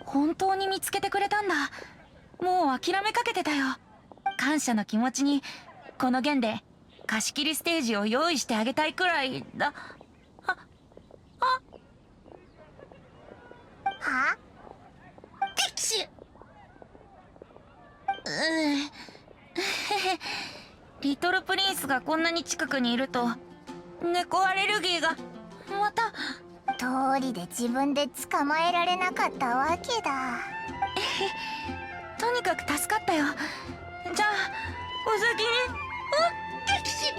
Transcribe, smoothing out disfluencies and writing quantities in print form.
本当に見つけてくれたんだ。もう諦めかけてたよ。感謝の気持ちにこの弦で貸し切りステージを用意してあげたいくらいだ。は敵手。リトルプリンスがこんなに近くにいると猫アレルギーがまた。通りで自分で捕まえられなかったわけだ。とにかく助かったよ。じゃあお先に。敵手。